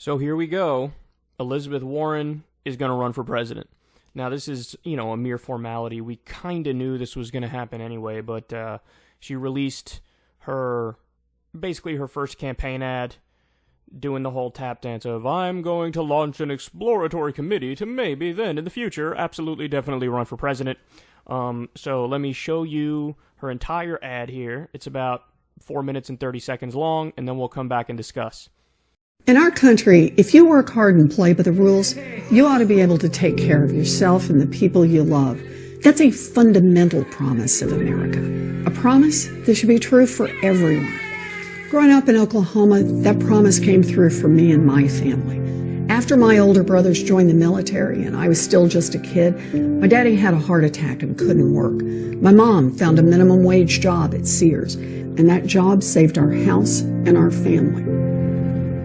So here we go. Elizabeth Warren is going to run for president. Now, this is, a mere formality. We kind of knew this was going to happen anyway, but she released basically her first campaign ad, doing the whole tap dance of, I'm going to launch an exploratory committee to maybe then in the future absolutely definitely run for president. So let me show you her entire ad here. It's about 4 minutes and 30 seconds long, and then we'll come back and discuss. In our country, if you work hard and play by the rules, you ought to be able to take care of yourself and the people you love. That's a fundamental promise of America. A promise that should be true for everyone. Growing up in Oklahoma, that promise came through for me and my family. After my older brothers joined the military and I was still just a kid, my daddy had a heart attack and couldn't work. My mom found a minimum wage job at Sears, and that job saved our house and our family.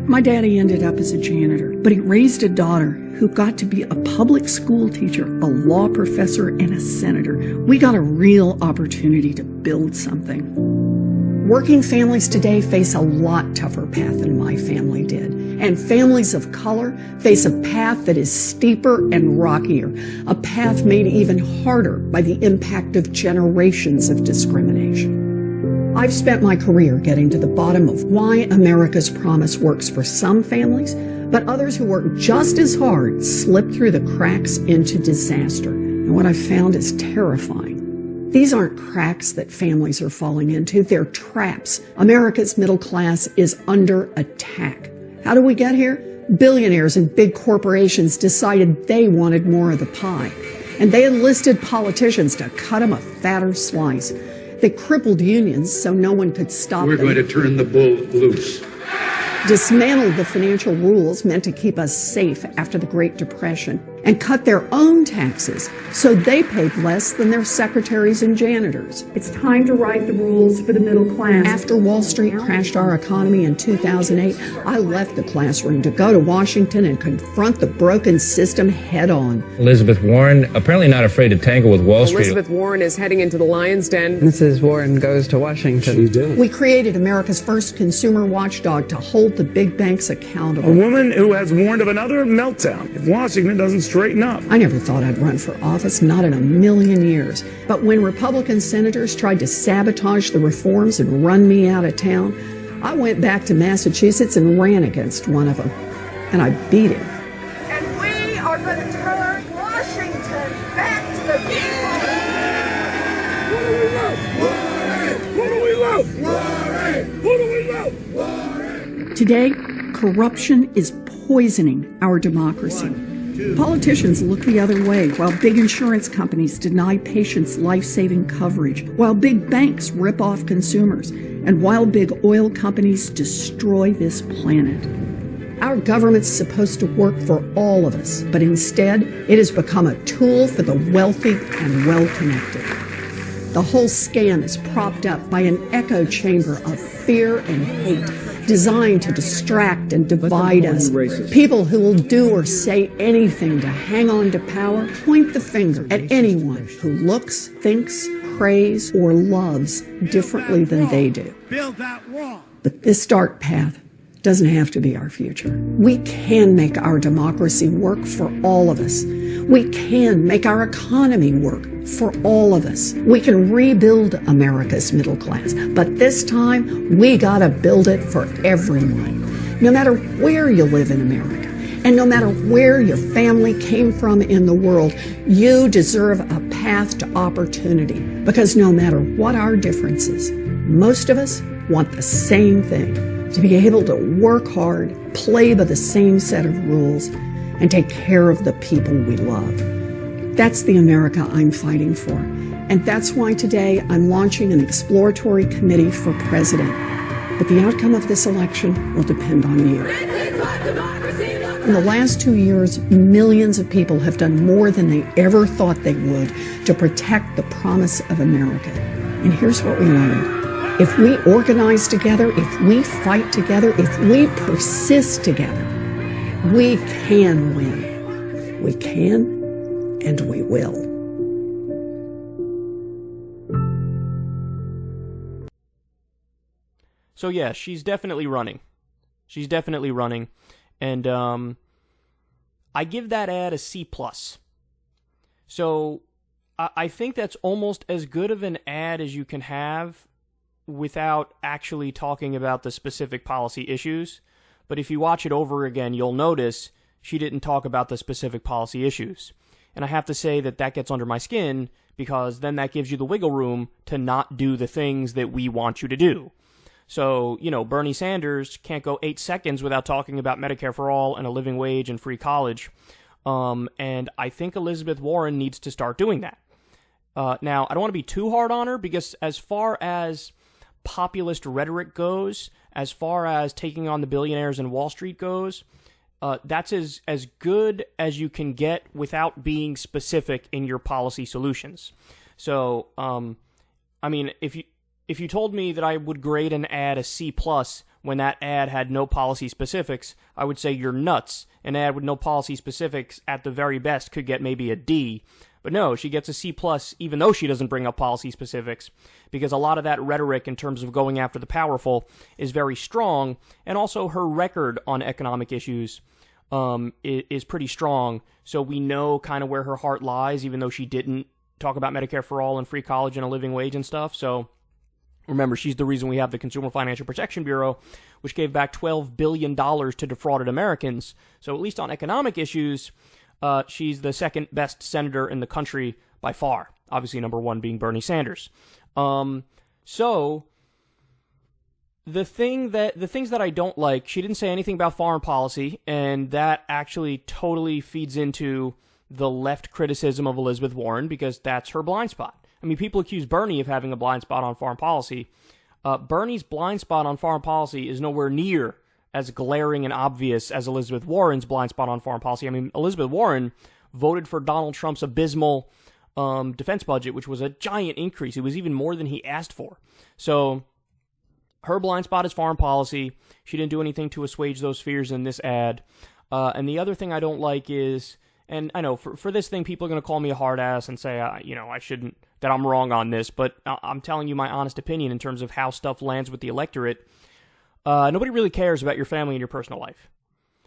My daddy ended up as a janitor, but he raised a daughter who got to be a public school teacher, a law professor, and a senator. We got a real opportunity to build something. Working families today face a lot tougher path than my family did. And families of color face a path that is steeper and rockier, a path made even harder by the impact of generations of discrimination. I've spent my career getting to the bottom of why America's promise works for some families, but others who work just as hard slip through the cracks into disaster. And what I've found is terrifying. These aren't cracks that families are falling into, they're traps. America's middle class is under attack. How did we get here? Billionaires and big corporations decided they wanted more of the pie, and they enlisted politicians to cut them a fatter slice. They crippled unions so no one could stop them. We're going to turn the bull loose. Dismantled the financial rules meant to keep us safe after the Great Depression, and cut their own taxes so they paid less than their secretaries and janitors. It's time to write the rules for the middle class. After Wall Street crashed our economy in 2008, I left the classroom to go to Washington and confront the broken system head on. Elizabeth Warren, apparently not afraid to tangle with Wall Street. Elizabeth Warren is heading into the Lion's Den. Mrs. Warren goes to Washington. She did. We created America's first consumer watchdog to hold the big banks accountable. A woman who has warned of another meltdown if Washington doesn't straighten up. I never thought I'd run for office, not in a million years. But when Republican senators tried to sabotage the reforms and run me out of town, I went back to Massachusetts and ran against one of them. And I beat him. And we are going to turn Washington back to the people. What do we love? What do we love? Today, corruption is poisoning our democracy. Politicians look the other way while big insurance companies deny patients life-saving coverage, while big banks rip off consumers, and while big oil companies destroy this planet. Our government's supposed to work for all of us, but instead, it has become a tool for the wealthy and well-connected. The whole scam is propped up by an echo chamber of fear and hate, designed to distract and divide us. People who will do or say anything to hang on to power point the finger at anyone who looks, thinks, prays, or loves differently than they do. Build that wall. But this dark path doesn't have to be our future. We can make our democracy work for all of us. We can make our economy work for all of us. We can rebuild America's middle class, but this time we gotta build it for everyone. No matter where you live in America, and no matter where your family came from in the world, you deserve a path to opportunity, because no matter what our differences, most of us want the same thing: to be able to work hard, play by the same set of rules, and take care of the people we love. That's the America I'm fighting for. And that's why today I'm launching an exploratory committee for president. But the outcome of this election will depend on you. In the last 2 years, millions of people have done more than they ever thought they would to protect the promise of America. And here's what we learned. If we organize together, if we fight together, if we persist together, we can win. We can, and we will. So yeah, she's definitely running. She's definitely running. And I give that ad a C+. So I think that's almost as good of an ad as you can have without actually talking about the specific policy issues. But if you watch it over again, you'll notice she didn't talk about the specific policy issues. And I have to say that gets under my skin, because then that gives you the wiggle room to not do the things that we want you to do. So, Bernie Sanders can't go 8 seconds without talking about Medicare for all and a living wage and free college. And I think Elizabeth Warren needs to start doing that. Now, I don't want to be too hard on her, because as far as populist rhetoric goes, as far as taking on the billionaires in Wall Street goes, that's as good as you can get without being specific in your policy solutions. So, if you told me that I would grade an ad a C+ when that ad had no policy specifics, I would say you're nuts. An ad with no policy specifics at the very best could get maybe a D. But no, she gets a C+, even though she doesn't bring up policy specifics, because a lot of that rhetoric in terms of going after the powerful is very strong, and also her record on economic issues is pretty strong, so we know kind of where her heart lies, even though she didn't talk about Medicare for all and free college and a living wage and stuff. So remember, she's the reason we have the Consumer Financial Protection Bureau, which gave back $12 billion to defrauded Americans. So at least on economic issues, she's the second best senator in the country by far. Obviously, number one being Bernie Sanders. So the things that I don't like, she didn't say anything about foreign policy, and that actually totally feeds into the left criticism of Elizabeth Warren, because that's her blind spot. I mean, people accuse Bernie of having a blind spot on foreign policy. Bernie's blind spot on foreign policy is nowhere near as glaring and obvious as Elizabeth Warren's blind spot on foreign policy. I mean, Elizabeth Warren voted for Donald Trump's abysmal defense budget, which was a giant increase. It was even more than he asked for. So her blind spot is foreign policy. She didn't do anything to assuage those fears in this ad. And the other thing I don't like is, and I know for this thing, people are going to call me a hard ass and say, I shouldn't, that I'm wrong on this, but I'm telling you my honest opinion in terms of how stuff lands with the electorate. Nobody really cares about your family and your personal life.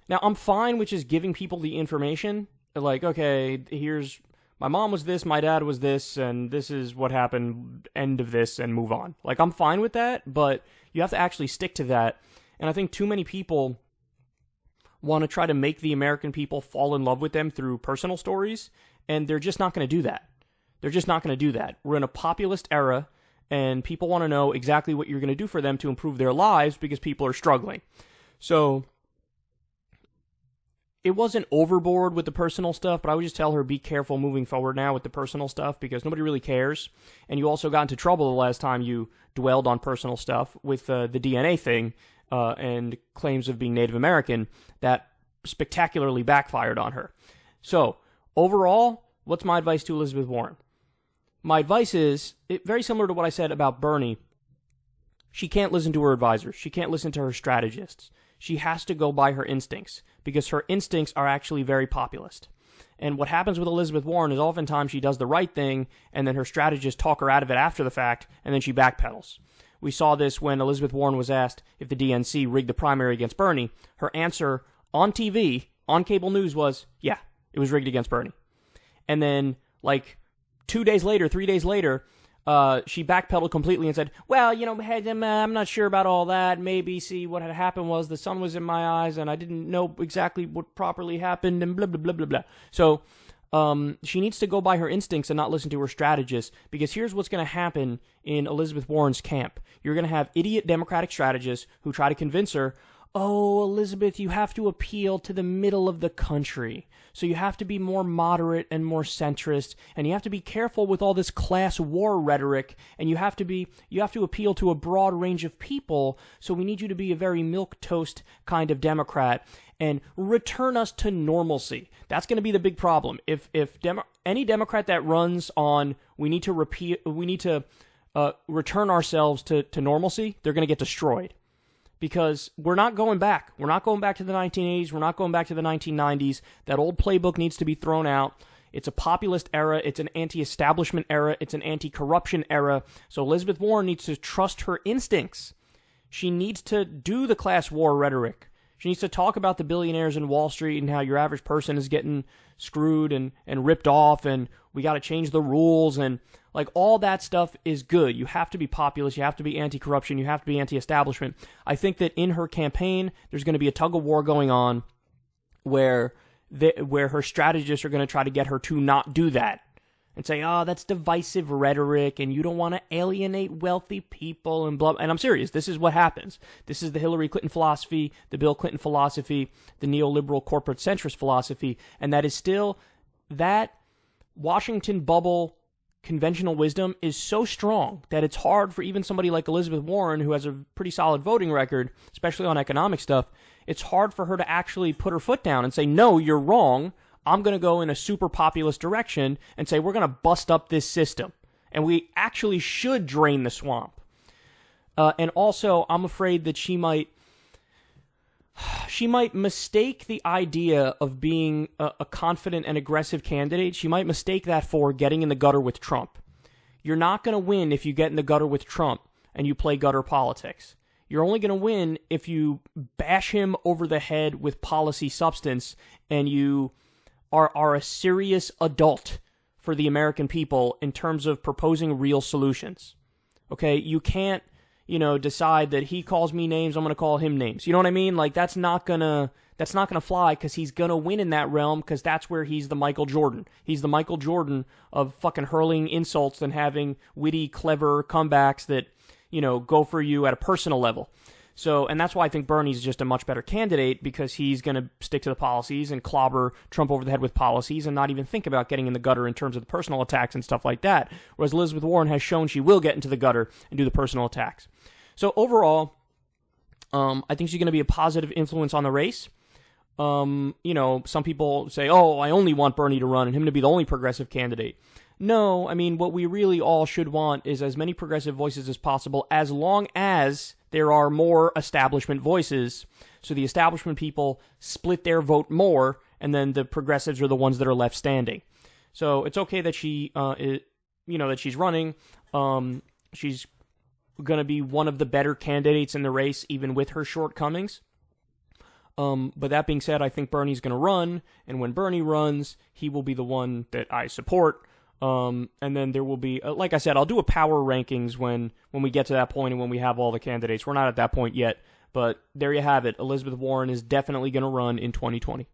Now, I'm fine with just giving people the information. Like, okay, here's, my mom was this, my dad was this, and this is what happened, end of this, and move on. Like, I'm fine with that, but you have to actually stick to that. And I think too many people want to try to make the American people fall in love with them through personal stories, and they're just not going to do that. They're just not going to do that. We're in a populist era, and people want to know exactly what you're going to do for them to improve their lives because people are struggling. So it wasn't overboard with the personal stuff, but I would just tell her, be careful moving forward now with the personal stuff, because nobody really cares. And you also got into trouble the last time you dwelled on personal stuff with the DNA thing and claims of being Native American. That spectacularly backfired on her. So overall, what's my advice to Elizabeth Warren? My advice is very similar to what I said about Bernie. She can't listen to her advisors. She can't listen to her strategists. She has to go by her instincts, because her instincts are actually very populist. And what happens with Elizabeth Warren is oftentimes she does the right thing, and then her strategists talk her out of it after the fact, and then she backpedals. We saw this when Elizabeth Warren was asked if the DNC rigged the primary against Bernie. Her answer on TV, on cable news, was, yeah, it was rigged against Bernie. And then, 3 days later, she backpedaled completely and said, well, I'm not sure about all that. Maybe, see, what had happened was the sun was in my eyes and I didn't know exactly what properly happened and blah, blah, blah, blah, blah. So she needs to go by her instincts and not listen to her strategists, because here's what's going to happen in Elizabeth Warren's camp. You're going to have idiot Democratic strategists who try to convince her, oh, Elizabeth, you have to appeal to the middle of the country. So you have to be more moderate and more centrist, and you have to be careful with all this class war rhetoric, and you have to appeal to a broad range of people, so we need you to be a very milquetoast kind of Democrat, and return us to normalcy. That's going to be the big problem. If any Democrat that runs on we need to return ourselves to normalcy, they're going to get destroyed. Because we're not going back. We're not going back to the 1980s. We're not going back to the 1990s. That old playbook needs to be thrown out. It's a populist era. It's an anti-establishment era. It's an anti-corruption era. So Elizabeth Warren needs to trust her instincts. She needs to do the class war rhetoric. She needs to talk about the billionaires in Wall Street and how your average person is getting screwed and ripped off, and we got to change the rules, and like all that stuff is good. You have to be populist. You have to be anti-corruption. You have to be anti-establishment. I think that in her campaign, there's going to be a tug of war going on where her strategists are going to try to get her to not do that and say, oh, that's divisive rhetoric, and you don't want to alienate wealthy people, and blah. And I'm serious. This is what happens. This is the Hillary Clinton philosophy, the Bill Clinton philosophy, the neoliberal corporate centrist philosophy, and that is still that Washington bubble conventional wisdom is so strong that it's hard for even somebody like Elizabeth Warren, who has a pretty solid voting record, especially on economic stuff, it's hard for her to actually put her foot down and say, no, you're wrong. I'm going to go in a super populist direction and say we're going to bust up this system. And we actually should drain the swamp. And also, I'm afraid that she might mistake the idea of being a confident and aggressive candidate. She might mistake that for getting in the gutter with Trump. You're not going to win if you get in the gutter with Trump and you play gutter politics. You're only going to win if you bash him over the head with policy substance and you are a serious adult for the American people in terms of proposing real solutions. Okay? You can't, decide that he calls me names, I'm going to call him names. You know what I mean? Like, that's not going to fly, because he's going to win in that realm, because that's where he's the Michael Jordan. He's the Michael Jordan of fucking hurling insults and having witty, clever comebacks that, go for you at a personal level. So, and that's why I think Bernie's just a much better candidate, because he's going to stick to the policies and clobber Trump over the head with policies and not even think about getting in the gutter in terms of the personal attacks and stuff like that. Whereas Elizabeth Warren has shown she will get into the gutter and do the personal attacks. So overall, I think she's going to be a positive influence on the race. Some people say, oh, I only want Bernie to run and him to be the only progressive candidate. No, I mean, what we really all should want is as many progressive voices as possible, as long as there are more establishment voices. So the establishment people split their vote more, and then the progressives are the ones that are left standing. So it's okay that that she's running. She's going to be one of the better candidates in the race, even with her shortcomings. But that being said, I think Bernie's going to run, and when Bernie runs, he will be the one that I support. And then there will be, like I said, I'll do a power rankings when we get to that point and when we have all the candidates. We're not at that point yet, but there you have it. Elizabeth Warren is definitely going to run in 2020.